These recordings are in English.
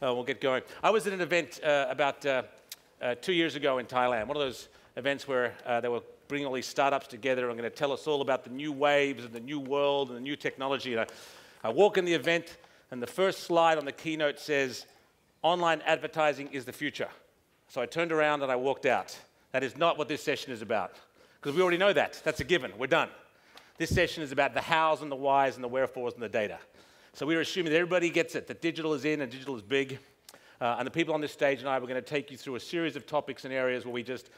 We'll get going. I was at an event about 2 years ago in Thailand, one of those events where they were bringing all these startups together and going to tell us all about the new waves and the new world and the new technology. And I walk in the event, and the first slide on the keynote says, "Online advertising is the future." So I turned around and I walked out. That is not what this session is about, because we already know that. That's a given. We're done. This session is about the hows and the whys and the wherefores and the data. So we were assuming that everybody gets it, that digital is in and digital is big. And the people on this stage and I were going to take you through a series of topics and areas where we just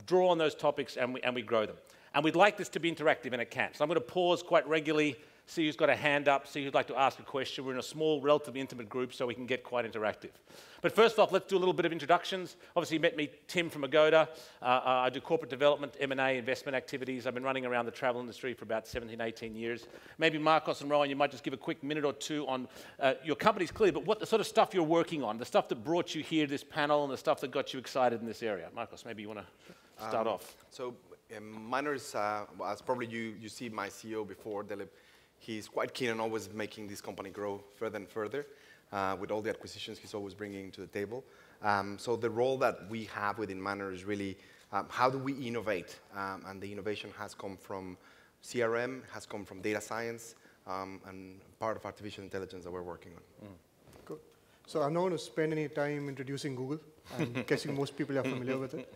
draw on those topics and we grow them. And we'd like this to be interactive, and it can. So I'm going to pause quite regularly, see who's got a hand up, see who'd like to ask a question. We're in a small, relatively intimate group, so we can get quite interactive. But first off, let's do a little bit of introductions. Obviously, you met me, Tim from Agoda. I do corporate development, M&A, investment activities. I've been running around the travel industry for about 17, 18 years. Maybe Marcos and Rowan, you might just give a quick minute or two on your company's clear, but what the sort of stuff you're working on, the stuff that brought you here to this panel, and the stuff that got you excited in this area. Marcos, maybe you want to start off. So Miners, as probably you see my CEO before, Dilip, he's quite keen on always making this company grow further and further. With all the acquisitions he's always bringing to the table. So the role that we have within Manner is really how do we innovate? And the innovation has come from CRM, has come from data science, and part of artificial intelligence that we're working on. Good. So I'm not going to spend any time introducing Google. I'm guessing most people are familiar with it.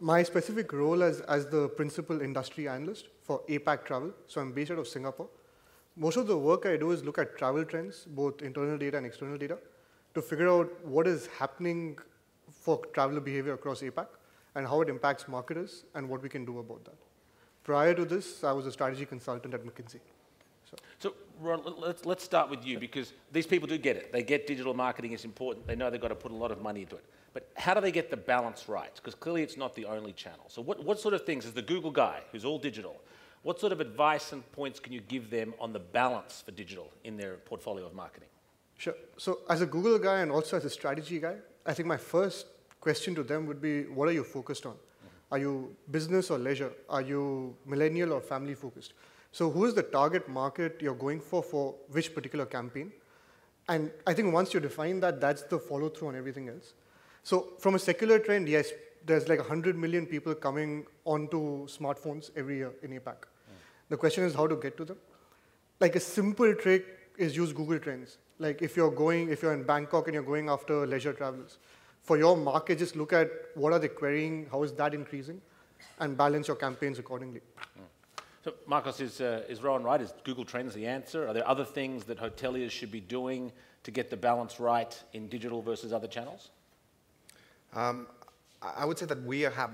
My specific role as the principal industry analyst for APAC travel. So I'm based out of Singapore. Most of the work I do is look at travel trends, both internal data and external data, to figure out what is happening for traveler behavior across APAC and how it impacts marketers and what we can do about that. Prior to this, I was a strategy consultant at McKinsey. So Ron, let's start with you, because these people do get it. They get digital marketing is important. They know they've got to put a lot of money into it. But how do they get the balance right? Because clearly it's not the only channel. So what sort of things, as the Google guy, who's all digital, what sort of advice and points can you give them on the balance for digital in their portfolio of marketing? Sure. So as a Google guy and also as a strategy guy, I think my first question to them would be, what are you focused on? Are you business or leisure? Are you millennial or family focused? So who is the target market you're going for which particular campaign? And I think once you define that, that's the follow through on everything else. So from a secular trend, yes, there's like 100 million people coming onto smartphones every year in APAC. The question is how to get to them. Like a simple trick is use Google Trends. Like if you're in Bangkok and you're going after leisure travelers, for your market, just look at what are they querying, how is that increasing, and balance your campaigns accordingly. So Marcos, is Rowan right? Is Google Trends the answer? Are there other things that hoteliers should be doing to get the balance right in digital versus other channels? I would say that we have,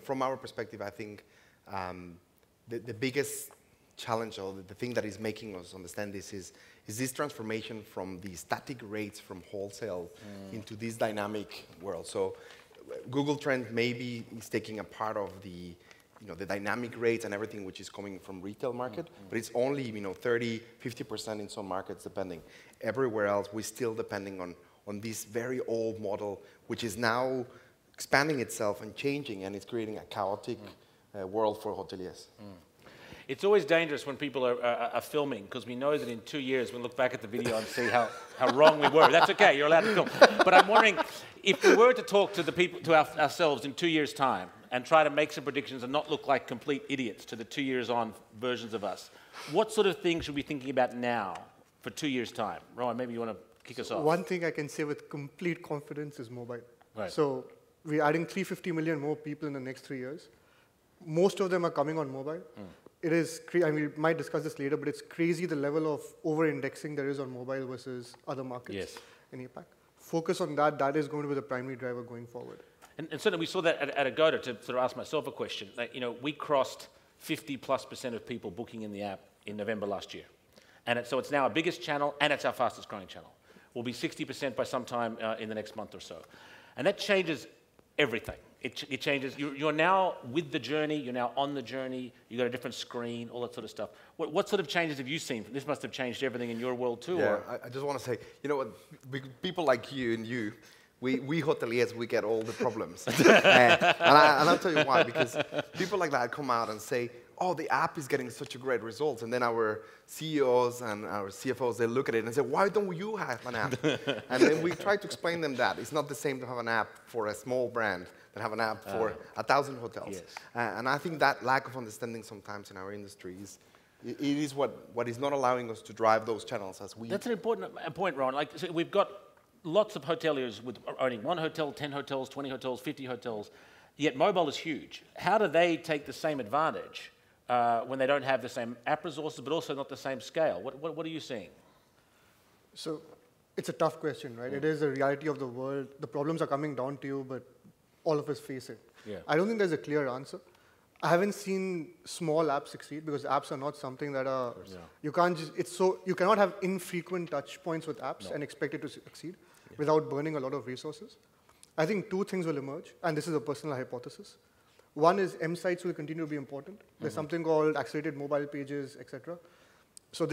from our perspective, I think the biggest challenge, or the thing that is making us understand this is this transformation from the static rates from wholesale into this dynamic world. So Google Trends maybe is taking a part of the dynamic rates and everything which is coming from retail market, but it's only 30, 50% in some markets depending. Everywhere else, we're still depending on this very old model, which is now expanding itself and changing, and it's creating a chaotic world for hoteliers. It's always dangerous when people are filming, because we know that in 2 years we'll look back at the video and see how wrong we were. That's okay, you're allowed to film. But I'm wondering, if we were to talk to the people, to ourselves in 2 years' time, and try to make some predictions and not look like complete idiots to the 2 years on versions of us, what sort of things should we be thinking about now for 2 years' time? Rowan, maybe you want to kick us off. One thing I can say with complete confidence is mobile. Right. So we're adding 350 million more people in the next 3 years. Most of them are coming on mobile. It is, we might discuss this later, but it's crazy the level of over-indexing there is on mobile versus other markets in APAC. Focus on that. That is going to be the primary driver going forward. And certainly we saw that at Agoda, to sort of ask myself a question. Like, we crossed 50+% of people booking in the app in November last year. And so it's now our biggest channel, and it's our fastest growing channel. We'll be 60% by sometime in the next month or so. And that changes everything. It changes. You're now with the journey. You're now on the journey. You've got a different screen, all that sort of stuff. What sort of changes have you seen? This must have changed everything in your world too. Yeah, I just want to say, people like you and you, we hoteliers, we get all the problems. And I'll tell you why, because people like that come out and say, oh, the app is getting such a great result. And then our CEOs and our CFOs, they look at it and say, why don't you have an app? And then we try to explain them that. It's not the same to have an app for a small brand than have an app for 1,000 hotels. Yes. And I think that lack of understanding sometimes in our industry it is what is not allowing us to drive those channels as we... That's an important point, Ron. Like, so we've got lots of hoteliers with owning 1 hotel, 10 hotels, 20 hotels, 50 hotels, yet mobile is huge. How do they take the same advantage when they don't have the same app resources, but also not the same scale? What are you seeing? So it's a tough question, right? It is the reality of the world. The problems are coming down to you, but all of us face it. Yeah. I don't think there's a clear answer. I haven't seen small apps succeed because apps are not something that are, you can't just, you cannot have infrequent touch points with apps and expect it to succeed without burning a lot of resources. I think 2 things will emerge, and this is a personal hypothesis. One is M sites will continue to be important. There's something called accelerated mobile pages, etc. So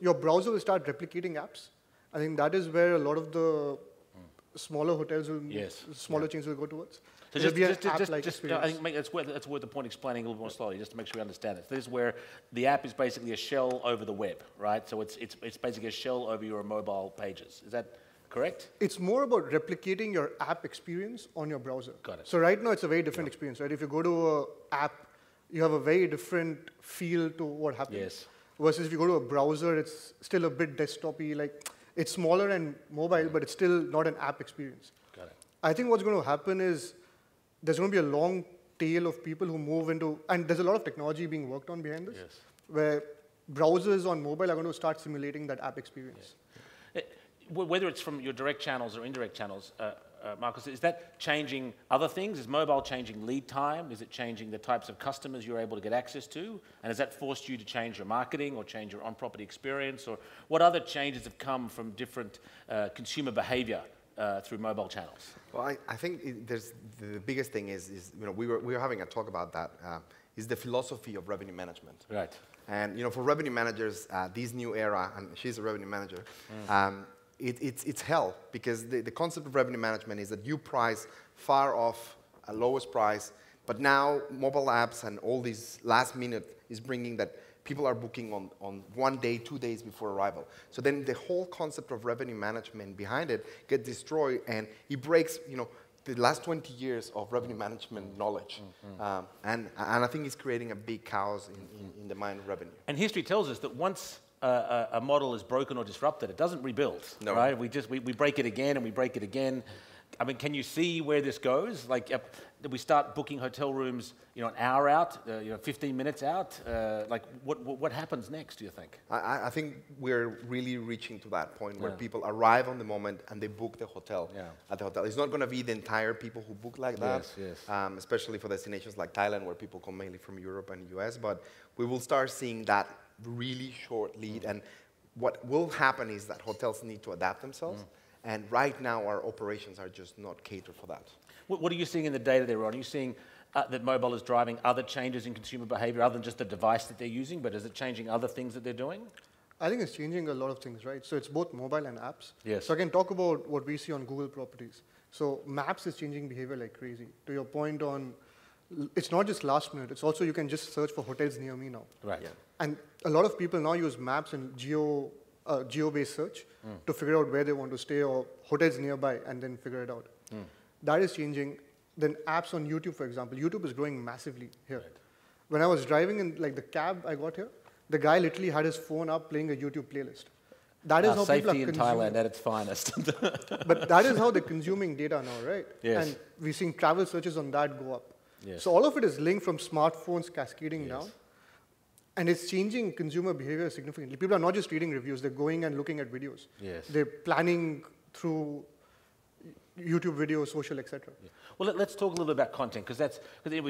your browser will start replicating apps. I think that is where a lot of the smaller hotels will, smaller chains will go towards. So I think that's worth the point explaining a little more slowly, just to make sure we understand it. So this is where the app is basically a shell over the web, right? So it's basically a shell over your mobile pages. Is that correct? It's more about replicating your app experience on your browser. Got it. So right now, it's a very different experience, right? If you go to an app, you have a very different feel to what happens. Yes. Versus if you go to a browser, it's still a bit desktop-y. Like, it's smaller and mobile, but it's still not an app experience. Got it. I think what's going to happen is there's going to be a long tail of people who move into, and there's a lot of technology being worked on behind this, where browsers on mobile are going to start simulating that app experience. Whether it's from your direct channels or indirect channels, Marcus, is that changing other things? Is mobile changing lead time? Is it changing the types of customers you're able to get access to? And has that forced you to change your marketing or change your on-property experience? Or what other changes have come from different consumer behavior through mobile channels? Well, I think there's the biggest thing is we were having a talk about that, is the philosophy of revenue management. Right. And for revenue managers, this new era, and she's a revenue manager, it's hell, because the concept of revenue management is that you price far off a lowest price, but now mobile apps and all these last minute is bringing that people are booking on 1 day, 2 days before arrival. So then the whole concept of revenue management behind it gets destroyed, and it breaks the last 20 years of revenue management knowledge. And I think it's creating a big chaos in the mind of revenue. And history tells us that once a model is broken or disrupted, it doesn't rebuild, right? We break it again and we break it again. I mean, can you see where this goes? Like, we start booking hotel rooms, an hour out, 15 minutes out. Like, what happens next, do you think? I think we're really reaching to that point where people arrive on the moment and they book the hotel at the hotel. It's not going to be the entire people who book like that, especially for destinations like Thailand, where people come mainly from Europe and US. But we will start seeing that really short lead. And what will happen is that hotels need to adapt themselves. And right now, our operations are just not catered for that. What are you seeing in the data there, Ron? Are you seeing that mobile is driving other changes in consumer behavior other than just the device that they're using, but is it changing other things that they're doing? I think it's changing a lot of things, right? So it's both mobile and apps. Yes. So I can talk about what we see on Google properties. So Maps is changing behavior like crazy. To your point on, it's not just last minute, it's also you can just search for hotels near me now. Right. Yeah. And a lot of people now use Maps and geo-based search to figure out where they want to stay or hotels nearby and then figure it out. That is changing. Then apps on YouTube, for example. YouTube is growing massively here. Right. When I was driving in the cab I got here, the guy literally had his phone up playing a YouTube playlist. That is how people are consuming. Safety in Thailand at its finest. But that is how they're consuming data now, right? Yes. And we're seeing travel searches on that go up. Yes. So all of it is linked from smartphones cascading down. And it's changing consumer behavior significantly. People are not just reading reviews, they're going and looking at videos. Yes. They're planning through YouTube videos, social, etc. Yeah. Well, let's talk a little bit about content, because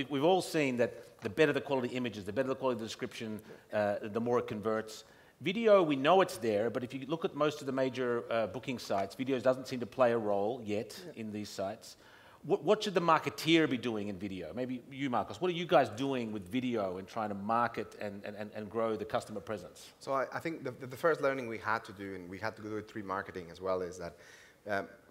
we've all seen that the better the quality images, the better the quality of the description, the more it converts. Video, we know it's there, but if you look at most of the major booking sites, video doesn't seem to play a role yet in these sites. What should the marketeer be doing in video? Maybe you, Marcos. What are you guys doing with video and trying to market and grow the customer presence? So I think the first learning we had to do, and we had to do it through marketing as well, is that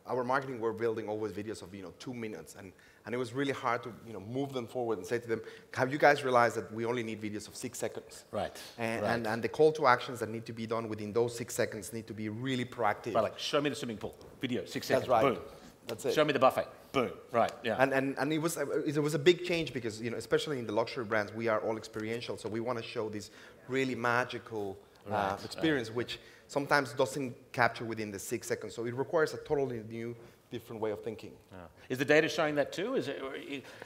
our marketing were building always videos of 2 minutes, and it was really hard to move them forward and say to them, have you guys realized that we only need videos of 6 seconds? Right. And the call to actions that need to be done within those 6 seconds need to be really proactive. Right, like show me the swimming pool, video, 6 seconds, That's right. boom. That's it. Show me the buffet, boom. Right, yeah. And it was a big change because especially in the luxury brands, we are all experiential, so we want to show this really magical experience, which sometimes doesn't capture within the 6 seconds. So it requires a totally new, different way of thinking. Yeah. Is the data showing that too?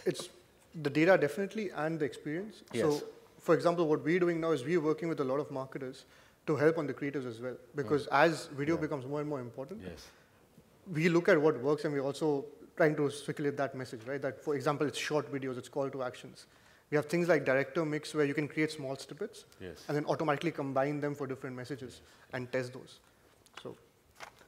It's the data definitely and the experience. Yes. So, for example, what we're doing now is we're working with a lot of marketers to help on the creatives as well. Because as video becomes more and more important, we look at what works and we're also trying to circulate that message, right? That, for example, it's short videos, it's call to actions. We have things like director mix where you can create small snippets and then automatically combine them for different messages and test those. So,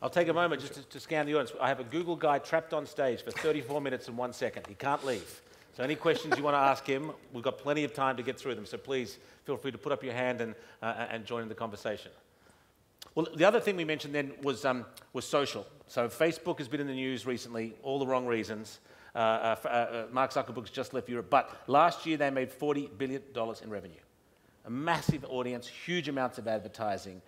I'll take a moment just to scan the audience. I have a Google guy trapped on stage for 34 minutes and 1 second. He can't leave. So any questions you want to ask him, we've got plenty of time to get through them. So please feel free to put up your hand and join in the conversation. Well, the other thing we mentioned then was social. So Facebook has been in the news recently, all the wrong reasons. Mark Zuckerberg's just left Europe, but last year they made $40 billion in revenue. A massive audience, huge amounts of advertising.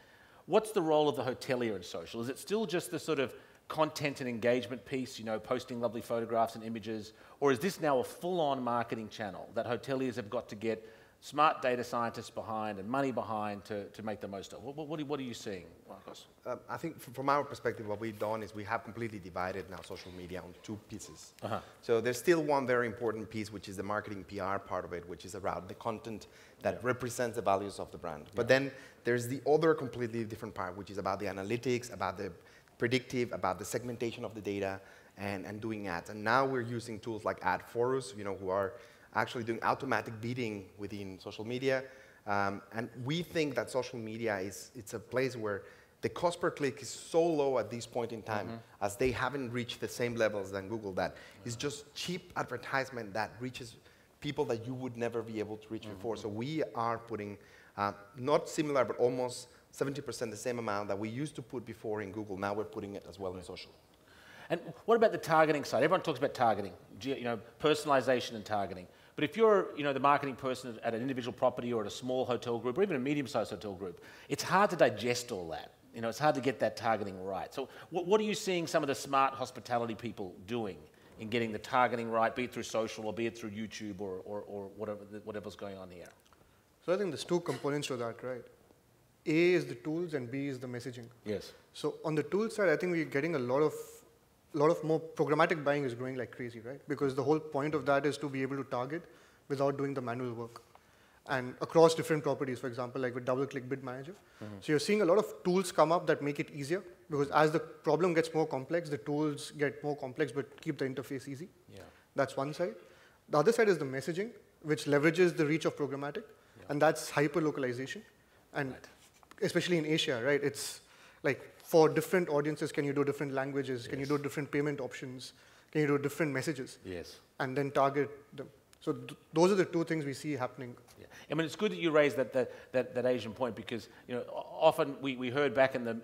What's the role of the hotelier in social? Is it still just the sort of content and engagement piece, posting lovely photographs and images, or is this now a full-on marketing channel that hoteliers have got to get smart data scientists behind and money behind to make the most of? What are you seeing, Marcos? I think from our perspective, what we've done is we have completely divided now social media on 2 pieces. So there's still one very important piece, which is the marketing PR part of it, which is around the content that represents the values of the brand. But then there's the other completely different part, which is about the analytics, about the predictive, about the segmentation of the data, and doing ads. And now we're using tools like AdForus, who are actually doing automatic bidding within social media. And we think that social media it's a place where the cost per click is so low at this point in time, as they haven't reached the same levels than Google, that it's just cheap advertisement that reaches people that you would never be able to reach before. So we are putting, not similar, but almost 70% the same amount that we used to put before in Google. Now we're putting it as well in social. And what about the targeting side? Everyone talks about targeting, personalization and targeting. But if you're, the marketing person at an individual property or at a small hotel group or even a medium-sized hotel group, it's hard to digest all that. It's hard to get that targeting right. So what are you seeing some of the smart hospitality people doing in getting the targeting right, be it through social or be it through YouTube or whatever's going on here? So I think there's 2 components to that, right? A is the tools and B is the messaging. Yes. So on the tool side, I think we're getting a lot of more programmatic buying is growing like crazy, right? Because the whole point of that is to be able to target without doing the manual work. And across different properties, for example, like with double-click bid manager. So you're seeing a lot of tools come up that make it easier, because as the problem gets more complex, the tools get more complex but keep the interface easy. That's one side. The other side is the messaging, which leverages the reach of programmatic, and that's hyper-localization. And especially in Asia, right? It's like, for different audiences, can you do different languages? Can you do different payment options? Can you do different messages? Yes. And then target them. So those are the 2 things we see happening. Yeah. I mean, it's good that you raised that Asian point, because often we heard back in the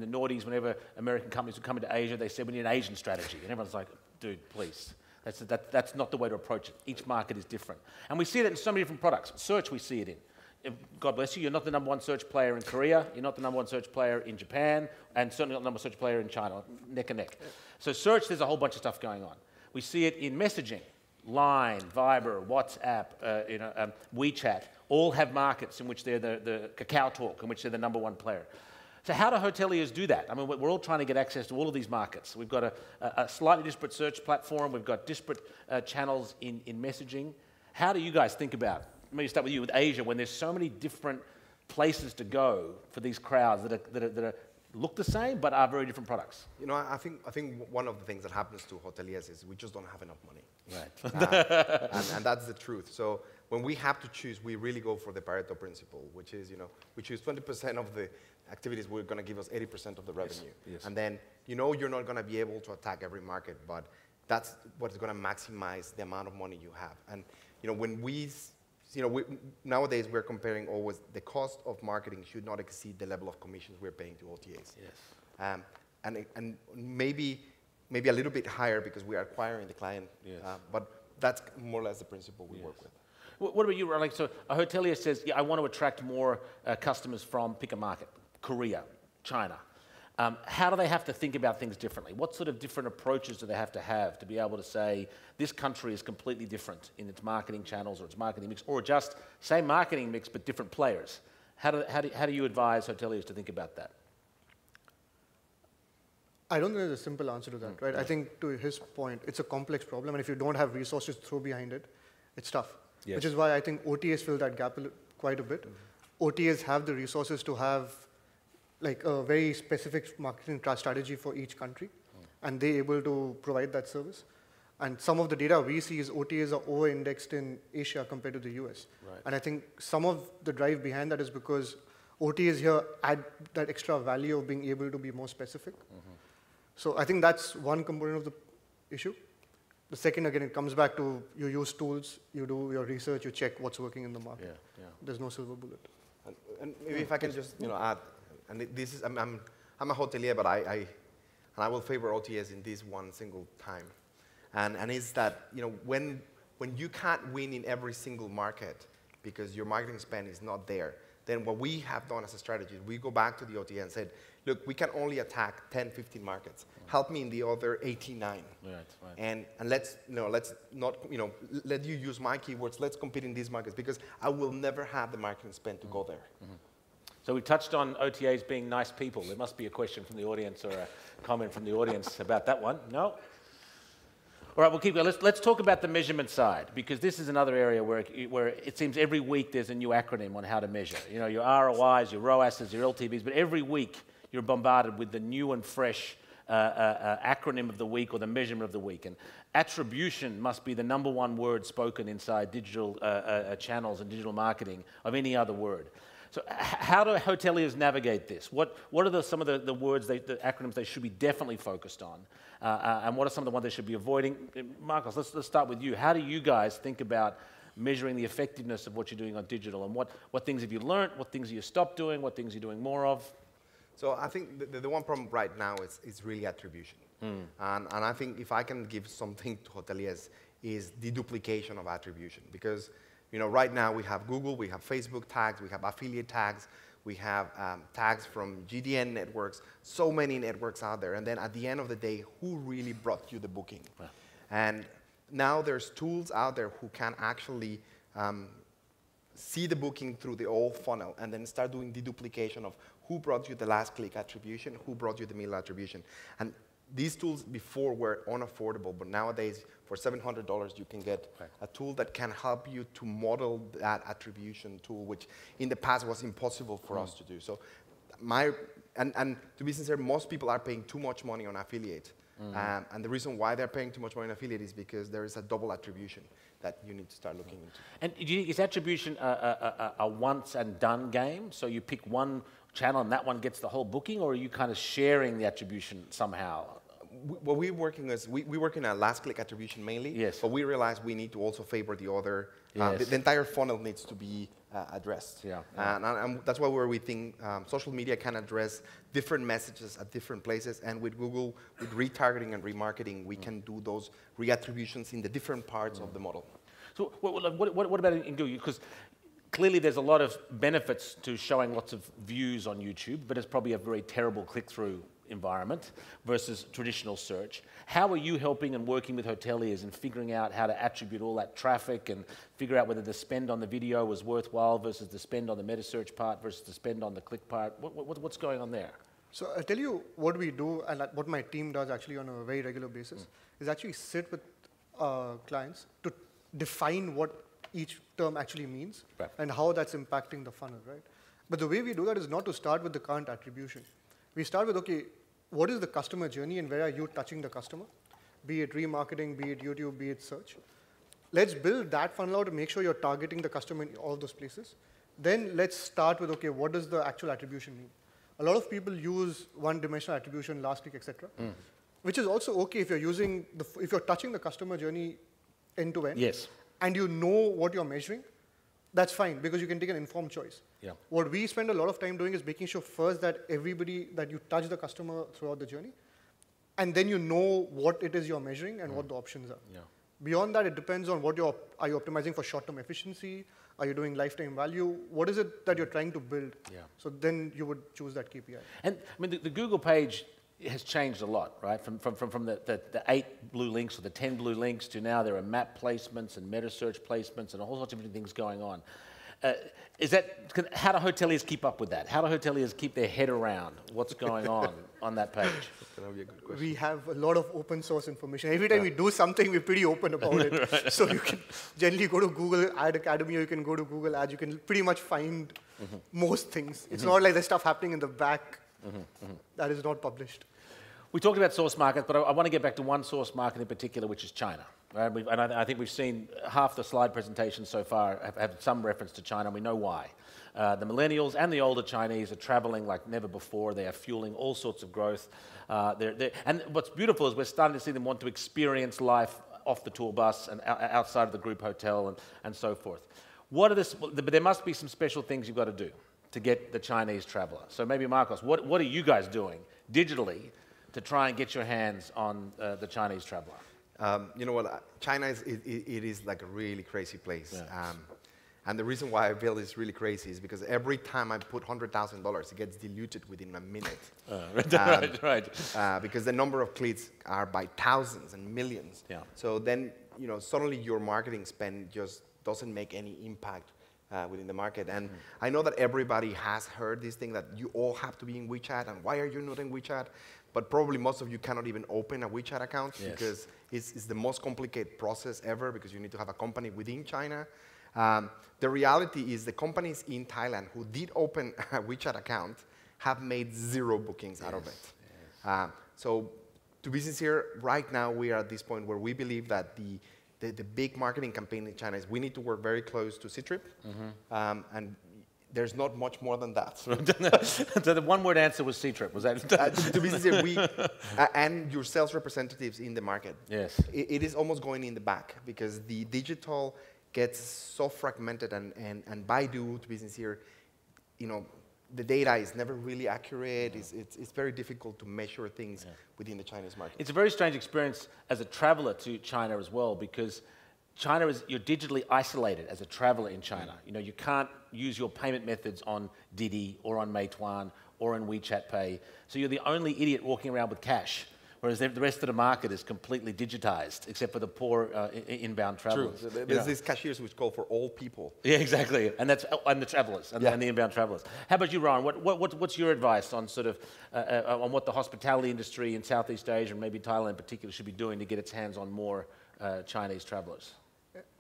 noughties, whenever American companies would come into Asia, they said we need an Asian strategy, and everyone's like, dude, please. That's not the way to approach it. Each market is different, and we see that in so many different products. Search, we see it in. God bless you, you're not the #1 search player in Korea, you're not the #1 search player in Japan, and certainly not the #1 search player in China, neck and neck. So search, there's a whole bunch of stuff going on. We see it in messaging. Line, Viber, WhatsApp, WeChat, all have markets in which they're the Kakao Talk, in which they're the #1 player. So how do hoteliers do that? I mean, we're all trying to get access to all of these markets. We've got a slightly disparate search platform, we've got disparate channels in messaging. How do you guys think about it? Let me start with you, with Asia, when there's so many different places to go for these crowds that look the same but are very different products. I think one of the things that happens to hoteliers is we just don't have enough money. Right. And that's the truth. So when we have to choose, we really go for the Pareto principle, which is, we choose 20% of the activities we're going to give us 80% of the revenue. Yes. And then, you're not going to be able to attack every market, but that's what's going to maximize the amount of money you have. And, when nowadays we're comparing always the cost of marketing should not exceed the level of commissions we're paying to OTAs. Yes. And maybe maybe a little bit higher because we are acquiring the client. Yes. But that's more or less the principle we work with. What about you, Alex? So a hotelier says, yeah, I want to attract more customers from, pick a market, Korea, China. How do they have to think about things differently? What sort of different approaches do they have to be able to say, this country is completely different in its marketing channels or its marketing mix, or just same marketing mix but different players? How do you advise hoteliers to think about that? I don't think there's a simple answer to that, right? I think to his point, it's a complex problem, and if you don't have resources to throw behind it, it's tough. Yes. Which is why I think OTAs fill that gap quite a bit. OTAs have the resources to have like a very specific marketing strategy for each country, and they're able to provide that service. And some of the data we see is OTAs are over-indexed in Asia compared to the US. Right. And I think some of the drive behind that is because OTAs here add that extra value of being able to be more specific. So I think that's one component of the issue. The second, again, it comes back to you use tools, you do your research, you check what's working in the market. Yeah. There's no silver bullet. And maybe if I can just add, and this is I'm a hotelier, but I will favor OTAs in this one single time, and it's that when you can't win in every single market because your marketing spend is not there, then what we have done as a strategy is we go back to the OTA and said, look, we can only attack 10, 15 markets. Help me in the other 89. Right. And let's not let you use my keywords. Let's compete in these markets because I will never have the marketing spend to go there. So we touched on OTAs being nice people. There must be a question from the audience or a comment from the audience about that one. No? All right, we'll keep going. Let's talk about the measurement side, because this is another area where it seems every week there's a new acronym on how to measure. Your ROIs, your ROASs, your LTVs, but every week you're bombarded with the new and fresh acronym of the week or the measurement of the week. And attribution must be the #1 word spoken inside digital channels and digital marketing of any other word. So how do hoteliers navigate this? What are some of the words, the acronyms they should be definitely focused on? And what are some of the ones they should be avoiding? Marcos, let's start with you. How do you guys think about measuring the effectiveness of what you're doing on digital? And what things have you learned? What things have you stopped doing? What things are you doing more of? So I think the one problem right now is really attribution. And I think if I can give something to hoteliers is deduplication of attribution. Because right now we have Google, we have Facebook tags, we have affiliate tags, we have tags from GDN networks, so many networks out there. And then at the end of the day, who really brought you the booking? Yeah. And now there's tools out there who can actually see the booking through the old funnel and then start doing deduplication of who brought you the last click attribution, who brought you the middle attribution. And these tools before were unaffordable, but nowadays for $700 you can get a tool that can help you to model that attribution tool, which in the past was impossible for us to do. So and to be sincere, most people are paying too much money on affiliate. And the reason why they're paying too much money on affiliate is because there is a double attribution that you need to start looking into. And do you think, is attribution a once and done game? So you pick one channel and that one gets the whole booking, or are you kind of sharing the attribution somehow? What we're working is, we work in a last click attribution mainly, yes. But we realize we need to also favor the other. Yes. The entire funnel needs to be addressed. Yeah. And that's why we think social media can address different messages at different places, and with Google, with retargeting and remarketing, we can do those reattributions in the different parts of the model. So what about in Google? Because clearly there's a lot of benefits to showing lots of views on YouTube, but it's probably a very terrible click-through environment versus traditional search. How are you helping and working with hoteliers and figuring out how to attribute all that traffic and figure out whether the spend on the video was worthwhile versus the spend on the meta search part versus the spend on the click part? What's going on there? So I'll tell you what we do and what my team does actually on a very regular basis is actually sit with clients to define what each term actually means and how that's impacting the funnel, right? But the way we do that is not to start with the current attribution. We start with, okay, what is the customer journey and where are you touching the customer? Be it remarketing, be it YouTube, be it search. Let's build that funnel out to make sure you're targeting the customer in all those places. Then let's start with, okay, what does the actual attribution mean? A lot of people use one-dimensional attribution, last click, etc., which is also okay if you're using if you're touching the customer journey end to end. Yes. And you know what you're measuring, that's fine because you can take an informed choice. Yeah. What we spend a lot of time doing is making sure first that everybody, that you touch the customer throughout the journey. and then you know what it is you're measuring and what the options are. Yeah. Beyond that, it depends on what are you optimizing for short-term efficiency? Are you doing lifetime value? What is it that you're trying to build? Yeah. So then you would choose that KPI. And I mean, the Google page has changed a lot, right? From the 8 blue links or the 10 blue links to now there are map placements and meta search placements and a whole bunch of different things going on. How do hoteliers keep up with that? How do hoteliers keep their head around what's going on that page? That would be a good question. We have a lot of open source information. Every time we do something, we're pretty open about it. Right. So you can generally go to Google Ad Academy, or you can go to Google Ads. You can pretty much find most things. It's not like there's stuff happening in the back that is not published. We talked about source markets, but I want to get back to one source market in particular, which is China. Right? And I think we've seen half the slide presentations so far have some reference to China, and we know why. The millennials and the older Chinese are traveling like never before. They are fueling all sorts of growth. And what's beautiful is we're starting to see them want to experience life off the tour bus and outside of the group hotel and so forth. But there must be some special things you've got to do to get the Chinese traveler. So maybe, Marcos, what are you guys doing digitally to try and get your hands on the Chinese traveler? You know what? China is like a really crazy place. Yeah. And the reason why I feel it's really crazy is because every time I put $100,000, it gets diluted within a minute. Right. Because the number of clicks are by thousands and millions. Yeah. So then, suddenly your marketing spend just doesn't make any impact within the market. And I know that everybody has heard this thing that you all have to be in WeChat, and why are you not in WeChat? But probably most of you cannot even open a WeChat account because it's the most complicated process ever because you need to have a company within China. The reality is the companies in Thailand who did open a WeChat account have made 0 bookings out of it. Yes. So to be sincere, right now we are at this point where we believe that the big marketing campaign in China is we need to work very close to Ctrip, and there's not much more than that. So the one-word answer was Ctrip. Was that? To be sincere, and your sales representatives in the market. Yes. It is almost going in the back because the digital gets so fragmented, and Baidu, to be sincere, the data is never really accurate. It's very difficult to measure things within the Chinese market. It's a very strange experience as a traveler to China as well because China you're digitally isolated as a traveler in China. You can't use your payment methods on Didi or on Meituan or on WeChat Pay. So you're the only idiot walking around with cash, whereas the rest of the market is completely digitized, except for the poor inbound travelers. True. So there's these cashiers which call for all people. Yeah, exactly. And the travelers and the inbound travelers. How about you, Ryan? What's your advice on sort of on what the hospitality industry in Southeast Asia and maybe Thailand in particular should be doing to get its hands on more Chinese travelers?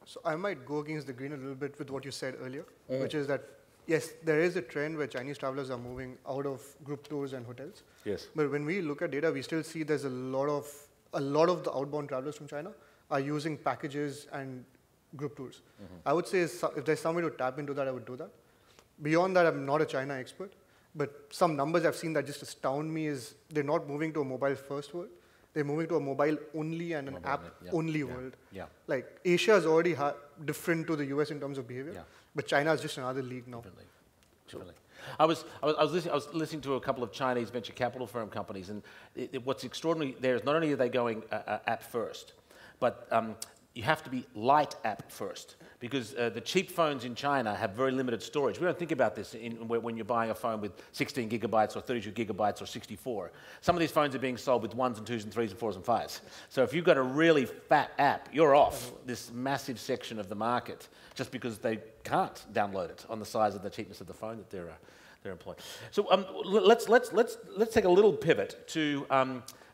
So I might go against the grain a little bit with what you said earlier, which is that, yes, there is a trend where Chinese travelers are moving out of group tours and hotels. Yes. But when we look at data, we still see there's a lot of the outbound travelers from China are using packages and group tours. I would say if there's some way to tap into that, I would do that. Beyond that, I'm not a China expert, but some numbers I've seen that just astound me is they're not moving to a mobile-first world. They're moving to a mobile-only and an app-only world. Yeah. Like, Asia is already different to the US in terms of behavior, but China is just another league now. Definitely. I was listening to a couple of Chinese venture capital firm companies, and what's extraordinary there is not only are they going app first, but you have to be light app first, because the cheap phones in China have very limited storage. We don't think about this when you're buying a phone with 16 gigabytes or 32 gigabytes or 64. Some of these phones are being sold with 1s and 2s and 3s and 4s and 5s. So if you've got a really fat app, you're off this massive section of the market just because they can't download it on the size of the cheapness of the phone that they're employing. So let's take a little pivot to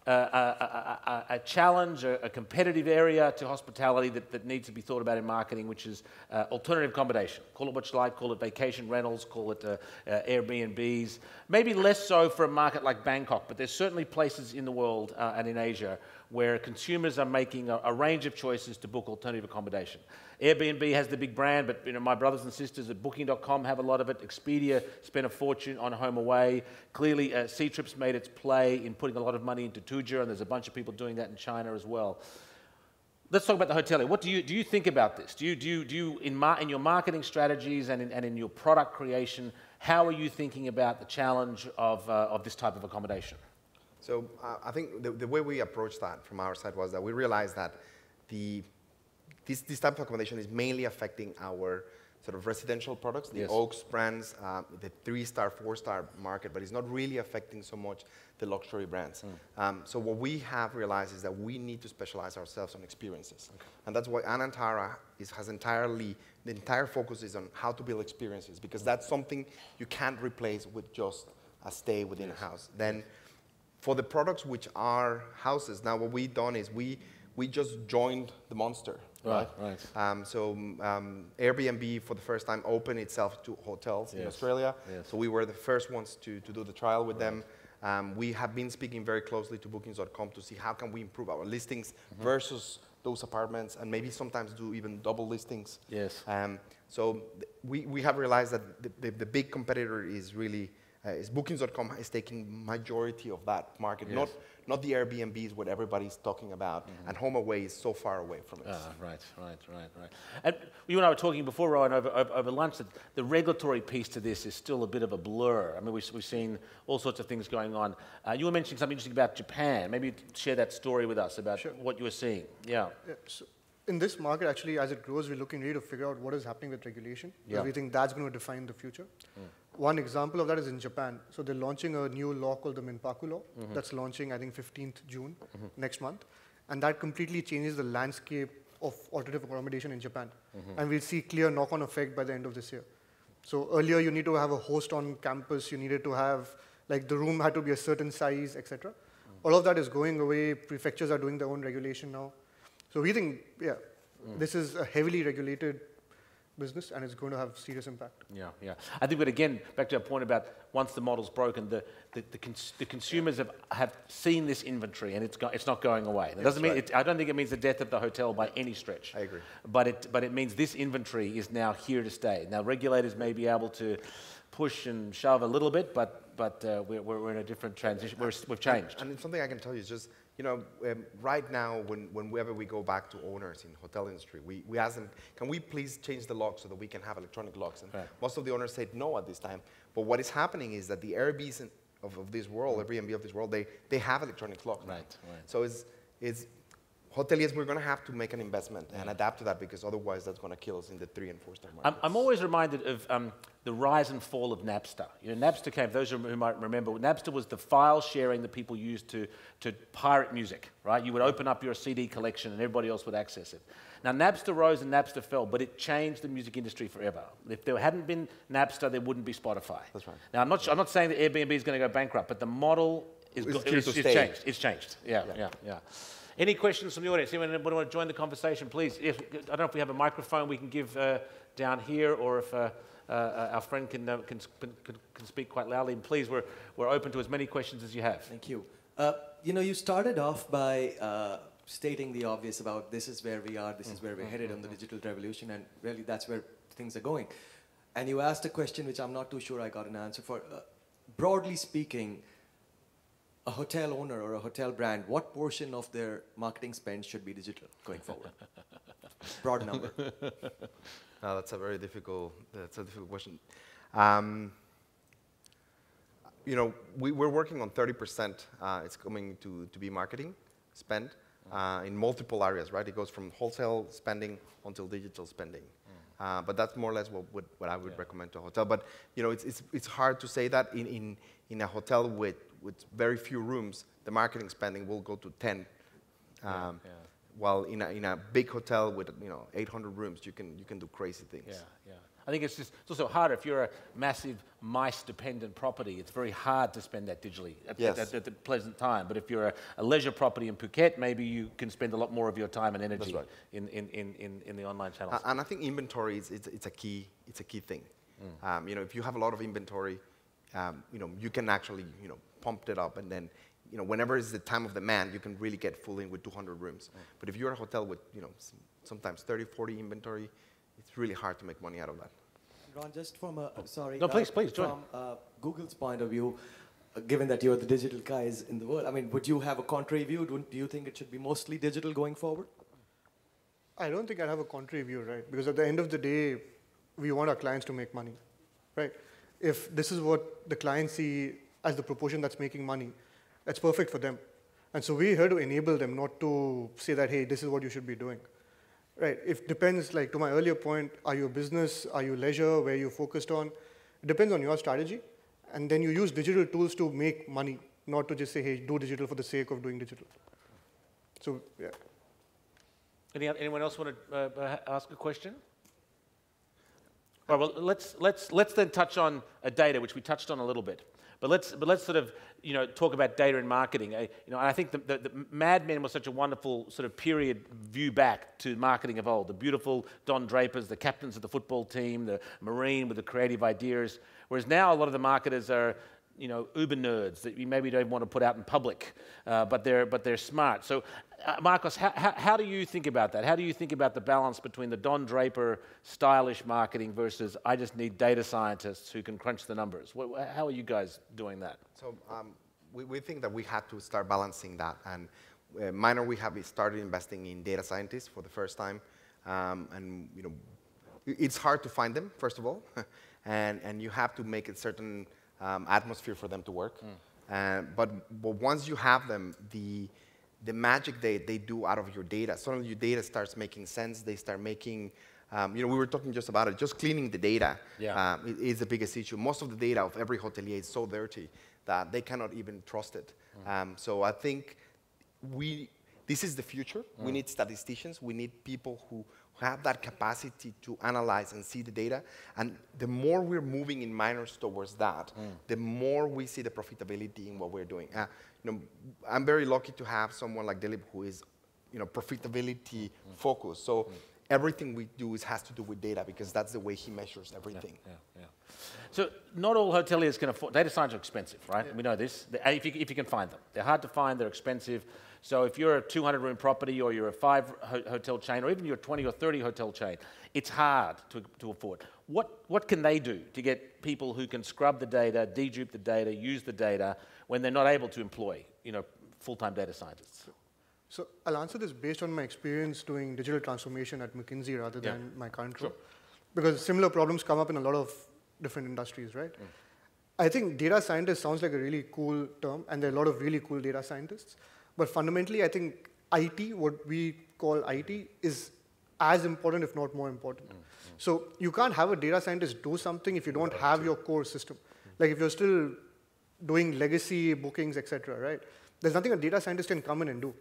a challenge, a competitive area to hospitality that needs to be thought about in marketing, which is alternative accommodation. Call it what you like, call it vacation rentals, call it Airbnbs. Maybe less so for a market like Bangkok, but there's certainly places in the world and in Asia where consumers are making a range of choices to book alternative accommodation. Airbnb has the big brand, but my brothers and sisters at Booking.com have a lot of it. Expedia spent a fortune on home away. Clearly, Ctrip's made its play in putting a lot of money into Tuja, and there's a bunch of people doing that in China as well. Let's talk about the hotelier. What do you think about this? Do you in your marketing strategies and in your product creation, how are you thinking about the challenge of this type of accommodation? So I think the way we approached that from our side was that we realized that this type of accommodation is mainly affecting our sort of residential products, the Oaks brands, the 3-star, 4-star market, but it's not really affecting so much the luxury brands. So what we have realized is that we need to specialize ourselves on experiences. Okay. And that's why Anantara has entirely, the entire focus is on how to build experiences, because that's something you can't replace with just a stay within a house. Then for the products which are houses, now what we've done is we just joined the monster. Right. So Airbnb for the first time opened itself to hotels in Australia. So we were the first ones to do the trial with them. We have been speaking very closely to bookings.com to see how can we improve our listings versus those apartments, and maybe sometimes do even double listings. So we have realized that the big competitor is really is bookings.com is taking majority of that market, not the Airbnbs what everybody's talking about, and HomeAway is so far away from it. Right. And you and I were talking before, Rowan, over lunch, that the regulatory piece to this is still a bit of a blur. I mean, we've seen all sorts of things going on. You were mentioning something interesting about Japan. Maybe share that story with us about what you were seeing. So in this market, actually, as it grows, we're looking really to figure out what is happening with regulation. We think that's going to define the future. One example of that is in Japan. So they're launching a new law called the Minpaku law. That's launching, I think, 15th June next month. And that completely changes the landscape of alternative accommodation in Japan. And we'll see clear knock-on effect by the end of this year. So earlier, you need to have a host on campus. You needed to have, like, the room had to be a certain size, etc. All of that is going away. Prefectures are doing their own regulation now. So we think, this is a heavily regulated business, and it's going to have serious impact. I think, but again, back to our point about once the model's broken, the consumers have seen this inventory, and it's not going away. That doesn't mean I don't think it means the death of the hotel by any stretch. I agree. But it means this inventory is now here to stay. Now regulators may be able to push and shove a little bit, but we're in a different transition. We've changed. And something I can tell you is just, right now, whenever we go back to owners in hotel industry, we ask them, can we please change the locks so that we can have electronic locks? And most of the owners said no at this time. But what is happening is that the Airbnbs of this world, Airbnb of this world, they have electronic locks. Right. So it's hoteliers, we're going to have to make an investment and adapt to that, because otherwise that's going to kill us in the 3- and 4-star markets. I'm always reminded of the rise and fall of Napster. Napster came, those who might remember, Napster was the file sharing that people used to pirate music, right? You would open up your CD collection and everybody else would access it. Now, Napster rose and Napster fell, but it changed the music industry forever. If there hadn't been Napster, there wouldn't be Spotify. That's right. Now, I'm not saying that Airbnb is going to go bankrupt, but the model is changed. It's changed. Yeah. Any questions from the audience? Anyone want to join the conversation, please? I don't know if we have a microphone we can give down here, or if our friend can speak quite loudly. And please, we're open to as many questions as you have. Thank you. You started off by stating the obvious about this is where we are, this is where we're headed on the digital revolution, and really that's where things are going. And you asked a question which I'm not too sure I got an answer for. Broadly speaking, a hotel owner or a hotel brand, what portion of their marketing spend should be digital going forward? Broad number. That's a very difficult question. We're working on 30%. It's coming to be marketing spend in multiple areas, right? It goes from wholesale spending until digital spending. But that's more or less what I would recommend to a hotel. But it's hard to say that in a hotel with very few rooms, the marketing spending will go to 10. While in a big hotel with 800 rooms, you can do crazy things. I think it's also harder if you're a massive MICE-dependent property. It's very hard to spend that digitally at the pleasant time. But if you're a leisure property in Phuket, maybe you can spend a lot more of your time and energy in the online channels. And I think inventory it's a key thing. If you have a lot of inventory, you can actually pump it up, and then whenever is the time of demand, you can really get full in with 200 rooms. But if you're a hotel with sometimes 30, 40 inventory, it's really hard to make money out of that. Ron, just from please join. From Google's point of view, given that you're the digital guys in the world, I mean, would you have a contrary view? Do you think it should be mostly digital going forward? I don't think I'd have a contrary view, right? Because at the end of the day, we want our clients to make money, right? If this is what the clients see as the proportion that's making money, That's perfect for them. And so we're here to enable them, not to say that, hey, this is what you should be doing. Right, it depends, like to my earlier point, are you a business, are you leisure, where you're focused on? It depends on your strategy. And then you use digital tools to make money, not to just say, hey, do digital for the sake of doing digital. So, yeah. Anyone else want to ask a question? All right, well, let's then touch on data, which we touched on a little bit. But let's sort of talk about data and marketing. I think the Mad Men was such a wonderful sort of period view back to marketing of old. The beautiful Don Drapers, the captains of the football team, the Marine with the creative ideas. Whereas now a lot of the marketers are uber nerds that you maybe don't want to put out in public, but they're smart. So, Marcos, how do you think about that? How do you think about the balance between the Don Draper stylish marketing versus I just need data scientists who can crunch the numbers? How are you guys doing that? So we think that we had to start balancing that. And Minor, we have started investing in data scientists for the first time, and it's hard to find them, first of all, and you have to make a certain atmosphere for them to work. But once you have them, the magic they do out of your data, suddenly your data starts making sense. They start making, we were talking just about it, just cleaning the data is the biggest issue. Most of the data of every hotelier is so dirty that they cannot even trust it. So I think this is the future. We need statisticians. We need people who have that capacity to analyze and see the data. And the more we're moving in Miners towards that, the more we see the profitability in what we're doing. I'm very lucky to have someone like Dilip who is, profitability focused. So everything we do has to do with data because that's the way he measures everything. Yeah. So not all hoteliers can afford, data science are expensive, right? Yeah. We know this, if you can find them. They're hard to find, they're expensive. So if you're a 200-room property or you're a 5-hotel chain or even you're a 20 or 30 hotel chain, it's hard to afford. What can they do to get people who can scrub the data, dedupe the data, use the data when they're not able to employ, full-time data scientists? So I'll answer this based on my experience doing digital transformation at McKinsey rather than my current role. Because similar problems come up in a lot of different industries, right? I think data scientist sounds like a really cool term, and there are a lot of really cool data scientists. But fundamentally, I think IT, what we call IT, is as important, if not more important. So you can't have a data scientist do something if you don't have your core system. Like if you're still doing legacy bookings, etc., right? There's nothing a data scientist can come in and do.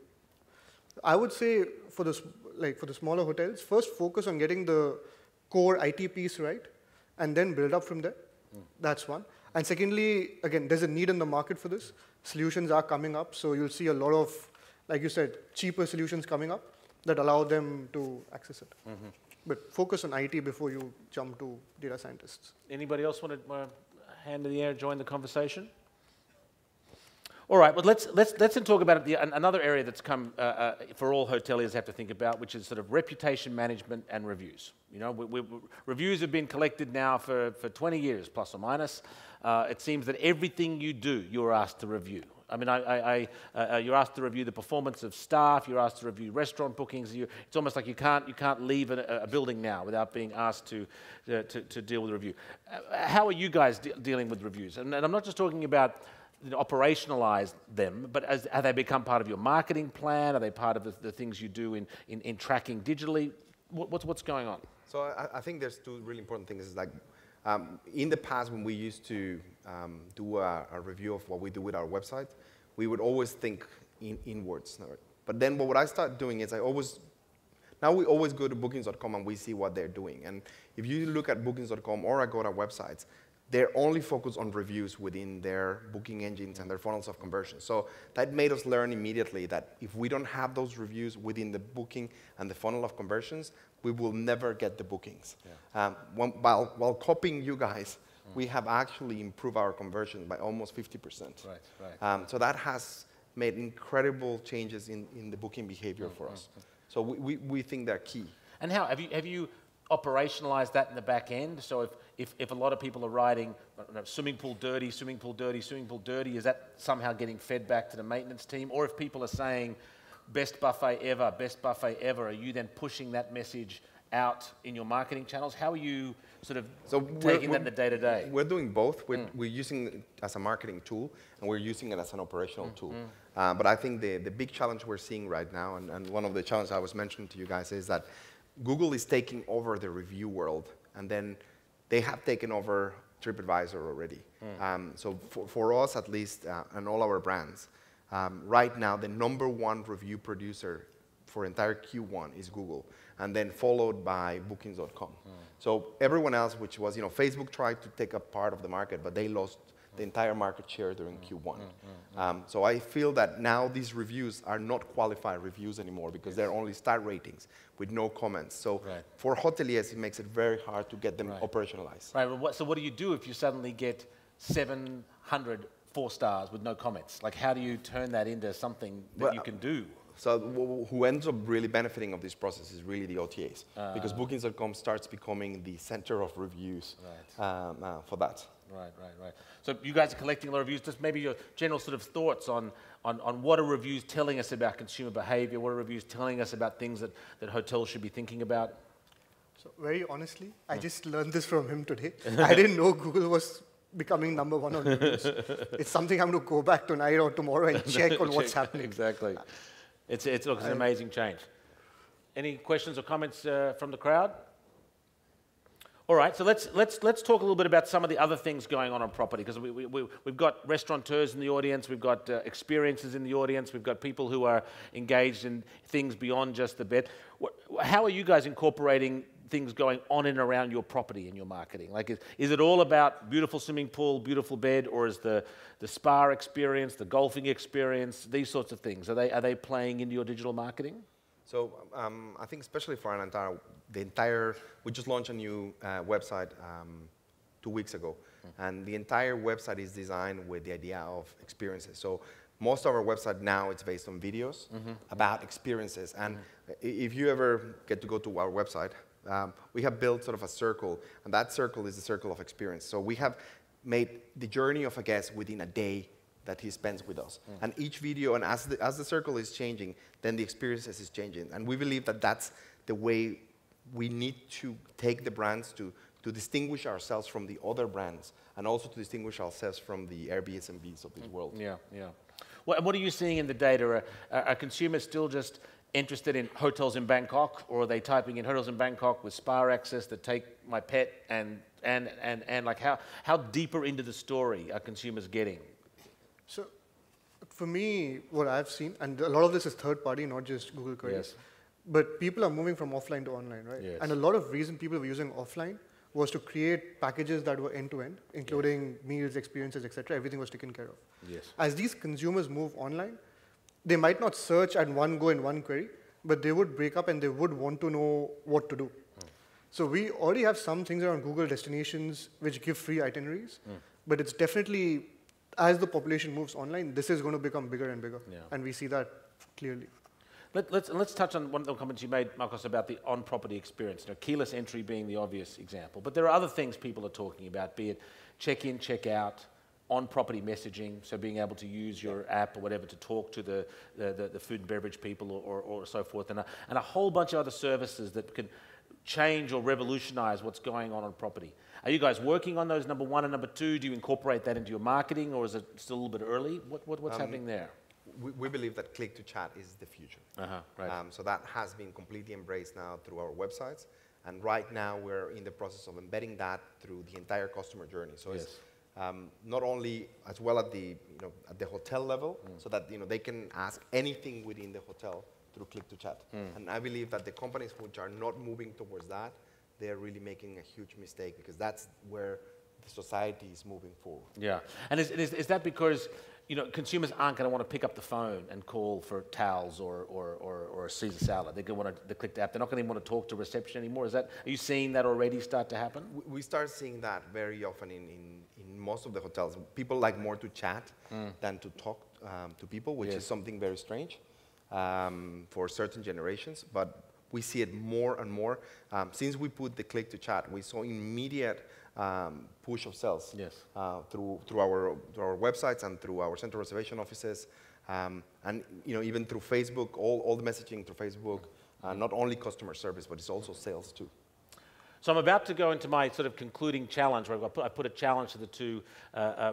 I would say for the smaller hotels, first focus on getting the core IT piece right, and then build up from there. That's one. And secondly, again, there's a need in the market for this. Solutions are coming up, so you'll see a lot of, like you said, cheaper solutions coming up that allow them to access it. But focus on IT before you jump to data scientists. Anybody else want to hand in the air, join the conversation? All right, well, let's then talk about another area that's come for all hoteliers have to think about, which is sort of reputation management and reviews. Reviews have been collected now for 20 years, plus or minus. It seems that everything you do, you're asked to review. I mean, you're asked to review the performance of staff. You're asked to review restaurant bookings. It's almost like you can't leave a building now without being asked to deal with review. How are you guys dealing with reviews? And I'm not just talking about operationalize them, but have they become part of your marketing plan? Are they part of the things you do in tracking digitally? What's going on? So I think there's two really important things. It's like in the past when we used to do a review of what we do with our website, we would always think inwards. But then what I started doing is now we always go to bookings.com and we see what they're doing. And if you look at bookings.com or Agoda websites, they're only focused on reviews within their booking engines and their funnels of conversion. So that made us learn immediately that if we don't have those reviews within the booking and the funnel of conversions, we will never get the bookings. While copying you guys, we have actually improved our conversion by almost 50%. Right. So that has made incredible changes in the booking behavior for us. So we think they're key. And how have you operationalize that in the back end? So if a lot of people are writing, swimming pool dirty, swimming pool dirty, swimming pool dirty, is that somehow getting fed back to the maintenance team? Or if people are saying best buffet ever, are you then pushing that message out in your marketing channels? How are you sort of So taking that in the day-to-day? We're doing both. We're using it as a marketing tool, and we're using it as an operational tool. But I think the big challenge we're seeing right now, and one of the challenges I was mentioning to you guys, is that Google is taking over the review world, and then they have taken over TripAdvisor already. So for us, at least, and all our brands, right now, the #1 review producer for entire Q1 is Google, and then followed by Bookings.com. So everyone else, which was, Facebook tried to take up part of the market, but they lost the entire market share during Q1. So I feel that now these reviews are not qualified reviews anymore because they're only star ratings with no comments. So for hoteliers, it makes it very hard to get them operationalized. Right, well, so what do you do if you suddenly get 700 4 stars with no comments? Like, how do you turn that into something that you can do? So who ends up really benefiting of this process is really the OTAs, because Bookings.com starts becoming the center of reviews for that. Right. So you guys are collecting a lot of reviews. Just maybe your general sort of thoughts on what are reviews telling us about consumer behavior? What are reviews telling us about things that hotels should be thinking about? So very honestly, I just learned this from him today. I didn't know Google was becoming #1 on reviews. It's something I'm going to go back tonight or tomorrow and check on what's happening. Exactly. It's an amazing change. Any questions or comments from the crowd? All right, so let's talk a little bit about some of the other things going on property, because we've got restaurateurs in the audience, we've got experiences in the audience, we've got people who are engaged in things beyond just the bed. How are you guys incorporating things going on and around your property in your marketing? Like, is it all about beautiful swimming pool, beautiful bed, or is the spa experience, the golfing experience, these sorts of things, are they playing into your digital marketing? So I think especially for we just launched a new website 2 weeks ago, and the entire website is designed with the idea of experiences. So most of our website now, it's based on videos about experiences. And if you ever get to go to our website, we have built sort of a circle, and that circle is the circle of experience. So we have made the journey of a guest within a day that he spends with us. And each video, and as the circle is changing, then the experiences is changing. And we believe that that's the way we need to take the brands to distinguish ourselves from the other brands, and also to distinguish ourselves from the Airbnbs of this world. Yeah. Well, what are you seeing in the data? Are consumers still just interested in hotels in Bangkok, or are they typing in hotels in Bangkok with spa access that take my pet, and like how deeper into the story are consumers getting? So for me, what I've seen, and a lot of this is third party, not just Google queries, but people are moving from offline to online, right? Yes. And a lot of reason people were using offline was to create packages that were end-to-end, including meals, experiences, etc. Everything was taken care of. Yes. As these consumers move online, they might not search at one go in one query, but they would break up and they would want to know what to do. So we already have some things around Google destinations which give free itineraries, but it's definitely, as the population moves online, this is going to become bigger and bigger, and we see that clearly. Let's touch on one of the comments you made, Marcos, about the on-property experience. Keyless entry being the obvious example, but there are other things people are talking about, be it check-in, check-out, on-property messaging, so being able to use your app or whatever to talk to the food and beverage people or so forth, and a whole bunch of other services that can change or revolutionize what's going on property. Are you guys working on those, #1 and #2? Do you incorporate that into your marketing, or is it still a little bit early? What's happening there? We believe that click-to-chat is the future. Right. So that has been completely embraced now through our websites. And right now, we're in the process of embedding that through the entire customer journey. So it's not only as well at the hotel level, so that they can ask anything within the hotel through click-to-chat. And I believe that the companies which are not moving towards that, they're really making a huge mistake, because that's where the society is moving forward. Yeah, and is that because consumers aren't going to want to pick up the phone and call for towels or a Caesar salad? They're going to want to click the app. They're not going to want to talk to reception anymore. Are you seeing that already start to happen? We start seeing that very often in most of the hotels. People like more to chat than to talk to people, which is something very strange for certain generations. But we see it more and more. Since we put the click to chat, we saw immediate push of sales through our websites and through our central reservation offices, and even through Facebook, all the messaging through Facebook, Not only customer service, but it's also sales too. So I'm about to go into my sort of concluding challenge, where I put a challenge to the two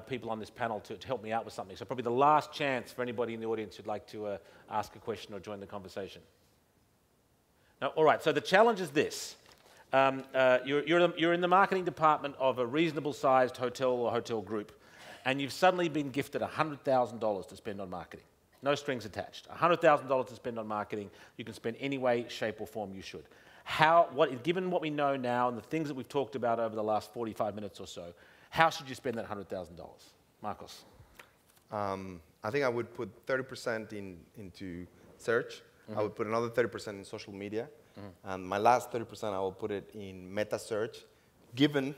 people on this panel to help me out with something. So probably the last chance for anybody in the audience who'd like to ask a question or join the conversation. Now, all right, so the challenge is this. You're in the marketing department of a reasonable-sized hotel or hotel group, and you've suddenly been gifted $100,000 to spend on marketing. No strings attached. $100,000 to spend on marketing. You can spend any way, shape, or form you should. Given what we know now and the things that we've talked about over the last 45 minutes or so, how should you spend that $100,000? Marcos? I think I would put 30% into search. I would put another 30% in social media. And my last 30% I will put it in meta search, given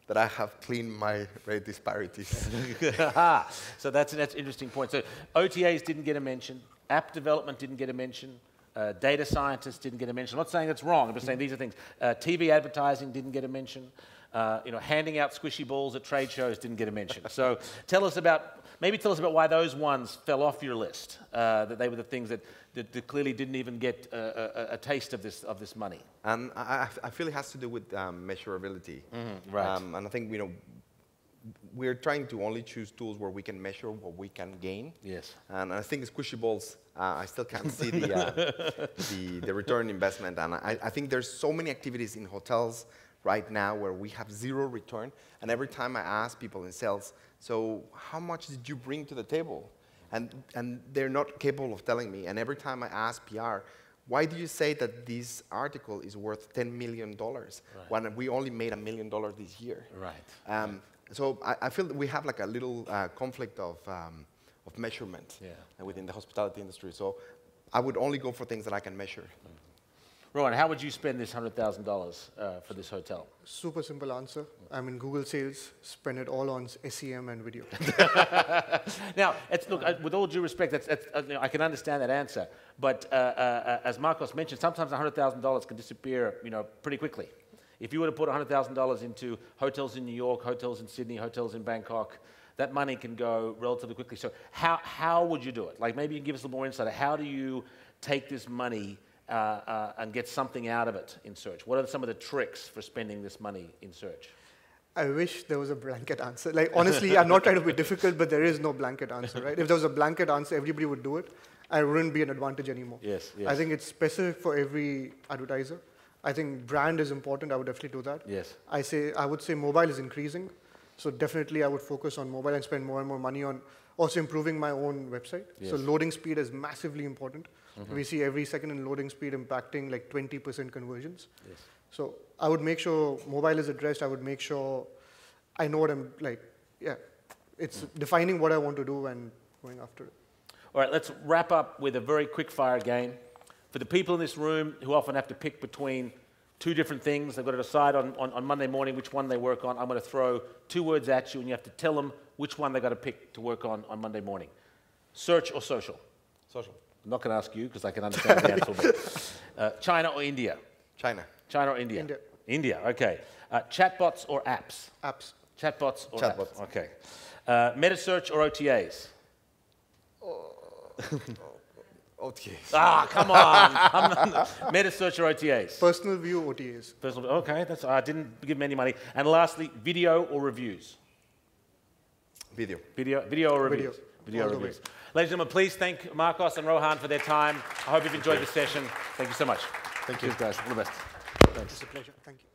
that I have cleaned my rate disparities. So that's an interesting point. So OTAs didn't get a mention. App development didn't get a mention. Data scientists didn't get a mention. I'm not saying that's wrong. I'm just saying these are things. TV advertising didn't get a mention. Handing out squishy balls at trade shows didn't get a mention. So maybe tell us about why those ones fell off your list. That they were the things that clearly didn't even get a taste of this money. And I feel it has to do with measurability. Right. And I think we're trying to only choose tools where we can measure what we can gain. Yes. And I think squishy balls, I still can't see the return on investment. And I think there's so many activities in hotels right now where we have zero return. And every time I ask people in sales, so how much did you bring to the table? And they're not capable of telling me. And every time I ask PR, why do you say that this article is worth $10 million when we only made $1 million this year? Right. So I feel that we have like a little conflict of measurement within the hospitality industry. So I would only go for things that I can measure. Rowan, how would you spend this $100,000 for this hotel? Super simple answer. I'm in Google Sales, spend it all on SEM and video. Now, look, with all due respect, I can understand that answer. But as Marcos mentioned, sometimes $100,000 can disappear, pretty quickly. If you were to put $100,000 into hotels in New York, hotels in Sydney, hotels in Bangkok, that money can go relatively quickly. So how would you do it? Like, maybe you can give us a little more insight. How do you take this money and get something out of it in search? What are some of the tricks for spending this money in search? I wish there was a blanket answer. Like, honestly, I'm not trying to be difficult, but there is no blanket answer, right? If there was a blanket answer, everybody would do it. I wouldn't be an advantage anymore. Yes. I think it's specific for every advertiser. I think brand is important. I would definitely do that. Yes. I would say mobile is increasing. So definitely I would focus on mobile and spend more and more money on also improving my own website. Yes. So loading speed is massively important. We see every second in loading speed impacting like 20% conversions. Yes. So I would make sure mobile is addressed. I would make sure I know what I'm like, it's defining what I want to do and going after it. All right, let's wrap up with a very quick fire game. For the people in this room who often have to pick between two different things, they've got to decide on Monday morning which one they work on. I'm going to throw two words at you, and you have to tell them which one they've got to pick to work on Monday morning. Search or social? Social. I'm not going to ask you because I can understand the answer. But, China or India? China. China or India? India. India, okay. Chatbots or apps? Apps. Chatbots or Chatbots. apps? Okay. Meta search or OTAs? OTAs. Ah, come on. Meta search or OTAs? Personal view OTAs. Personal, okay, I didn't give them any money. And lastly, video or reviews? Video. Video or reviews? Video or reviews. Ladies and gentlemen, please thank Marcos and Rohan for their time. I hope you've enjoyed the session. Thank you so much. Thank you. Cheers, guys. All the best. It's a pleasure. Thank you.